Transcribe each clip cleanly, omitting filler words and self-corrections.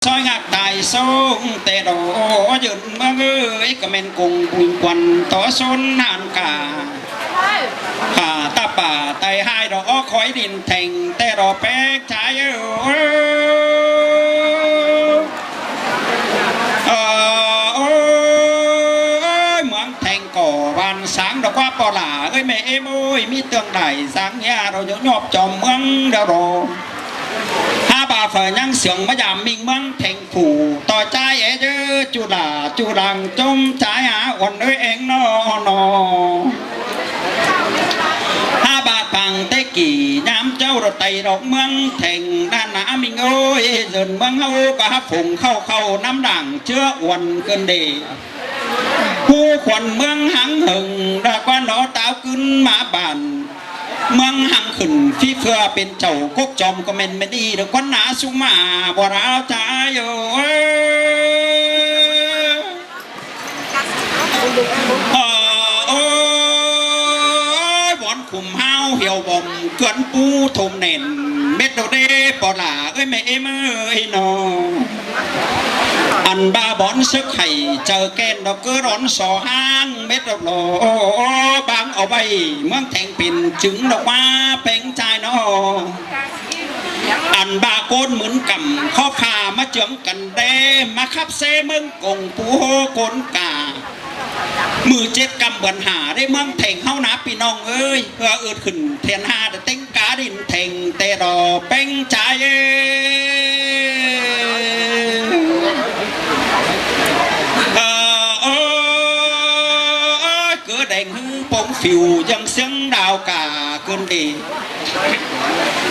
ซอยงักตายส่งแต่ดอยืนเมื่อเอ้ยก็เม็นกงบุญควันต่อสนนานกาตาป่าไตหายดอกคอยดินแทงแต่ดอกแป๊กชายเมืองแทงก่อวันสังดอกว่าปอหล่าเอ้ยแม่เอ้ยมีเตืองใดสังยาเราจะยอบจอมเมืองเดารอbà phải nhang sướng mà giảm mình mang thành phủ tỏi trái ấy chứ chú đằng trong trái á còn nơi anh nó bà bằng tê kỳ nhám châu rồi tay đọc mương thành đàn á mình ơi dần mương hâu cả phùng khâu năm đảng chưa quần cơn đề khu quần mương hắng hừng đã quan đó táo cưng mã bảnเมืองหังขึ้นที่เพื่อเป็นเจ้ากกจอมก็เมนไม่ดีเดี๋ยวก้อนหนาสุมาบ่ราวใจอยู่บอนขุมห้าวเหี่ยวบ่มเกินปูทมเน่นเม็ดเราได้ปอหล่าเอ้ยแม่เอ้ยนออันบาบอนซึกไข่เจอแกนดอกเกอร้อนสอห้างเม็ดดอกโลบางเอาไปเมืองแทงปิ่นจึงดอกมาเป่งใจนออันบาโกนเหมือนกำข้อขามาเจืองกันเดมาขับเซเมืองกงปูโฮโกนกามือเจ็ดกำเบือนหาได้เมืองแทงเฮานาพี่น้องเอ้ยเพื่ออืดขึ้นเทียนหาแต่เต็งกาดินแทงแต่ดอเป่งใจbóng phiêu dân sướng đào cả cơn đi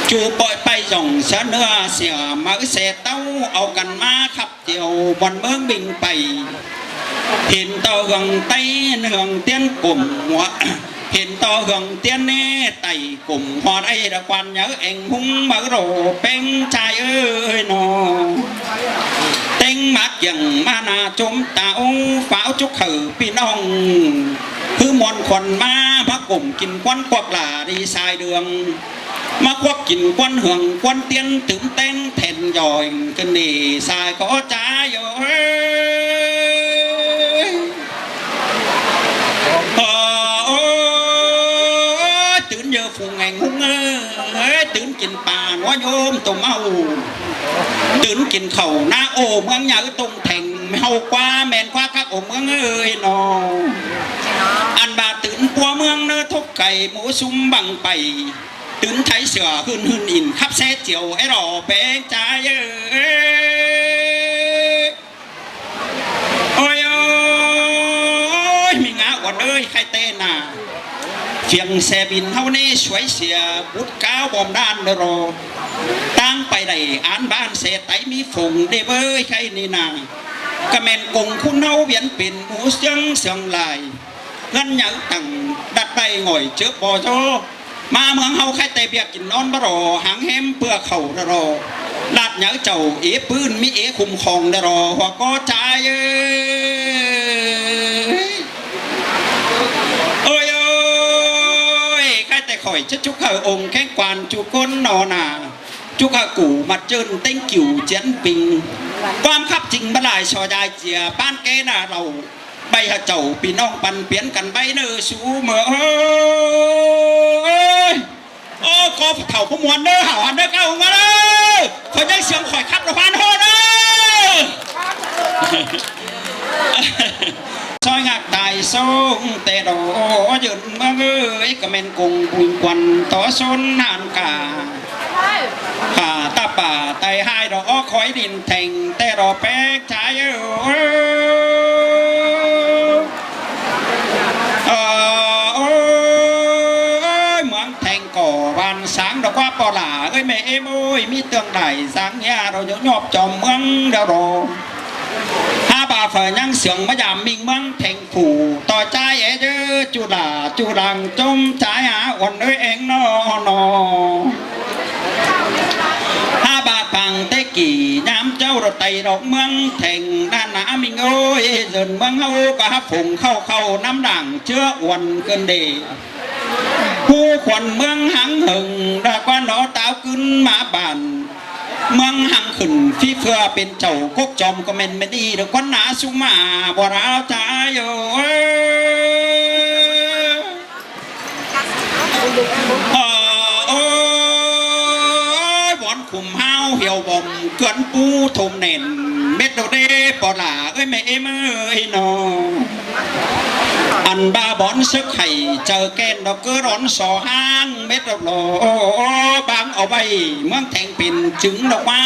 chú bội bay dòng xa nữa xỉa mở xe tàu ao cần ma khắp chiều bọn mương bình bày hiện tàu gần tay hưởng tiên cùng hiện tàu gần tiên nê tay cùng hoa đây đã quan nhớ anh hung mở rổ bên trai ơi nó tên mát dần ma na chôm tạo pháo chúc khử pi nongคือมอนควันมาพักกลุ่มกินควันควักหล่าดีสายเดืองมาควักกินควันเหืองควันเตียนถึงเต้นแผ่นย่อยกันดีสายก็จ้าอยู่ตื่นเยอะฝูงแห่งหุ้งตื่นกินป่าน้อยโยมตุ่มเอาตื่นกินเข่าหน้าโอเมืองใหญ่ตรงแทงเฮากว่าแมนกว่าคักโอเมืองเอ้ยนออันบาตื่นปัวเมืองเนื้อทกไก่หมูซุ้มบังไปตื่นไทยเสือหืนอินขับเซเจียวไอ้รอเป้งใจโอ้ยมีงาก่อนเอ้ยใครเต้นน่ะเชียงแซบินเท่านี้สวยเสียบุตรก้าวบอมด้านรอตั้งไปได้อ่านบ้านเศษไตมีฝงเดเบยใครนี่นางกระเมนกงคุณเฮาเวียนเป็นหมูเสียงเสียงลายเงินหยังตั้งดัดไปง่อยเจือบ่อโจมาเมืองเฮาใครเตะเบียกกินนอนบรอหางแฮมเพื่อเข่ารอลาดหยังเจ้าเอ๋ปืนมีเอ๋คุมของรอหัวก็ใจใครแต่ข่อยชุกเข่าองค์แข้งกวานจุก้นนอนาจุกกูมาเจินเต็งกิ่วเจียนปิงความขับจริงบันไดชอยายเจียป้านเกน่าเราใบหะเจ้าพี่น้องปันเปลี่ยนกันใบเนื้อสูเมื่อโอ้กบเข่าพมวนเนื้อหาเนื้อเก่ามาเลยคอยได้เสียงข่อยคัดระพานโหดซอยงักตายส่งแต่ดอยืนเมื่อเอ้ยก็เม็นกงบุญควันต่อสนนานกาตาป่าไตหายดอกคอยดินแทงแต่ดอกแป๊กชายเมืองแทงก่อวันสังดอกว่าปอหล่าเอ้ยแม่เอ้ยมีเตืองใดสังยาเราจะยอบจอมเมืองเดารอbà phải nhang sướng mà giảm mình mang thành phủ tỏi trái ấy chứ chú đằng trong trái á còn nơi anh nó bà bằng tê kỳ nhám châu rồi tay đọc mương thành đàn á mình ơi dần mương hâu cả phùng khâu năm đảng chưa quần cơn đề khu quần mương hắng hừng đã quan đó táo cưng mã bản เมืองหังขึ้นฟีเฟือเป็นเจ้ากกจอมก็แม่นไม่ดีเดี๋ยวคนหนาสุมาบ่ราวตายโอ้บอนขุมห้าวเหี่ยวบ่มเกินปูทมเน่นเม็ดโดเดปอหล่าเอ้ยแม่เอ้ยนออันบาบอนซึกไข่เจอแกนดอกเกอร้อนสอห้างเม็ดดอกหล่อบางเอาไปเมืองแทงปิ่นจึงดอกมา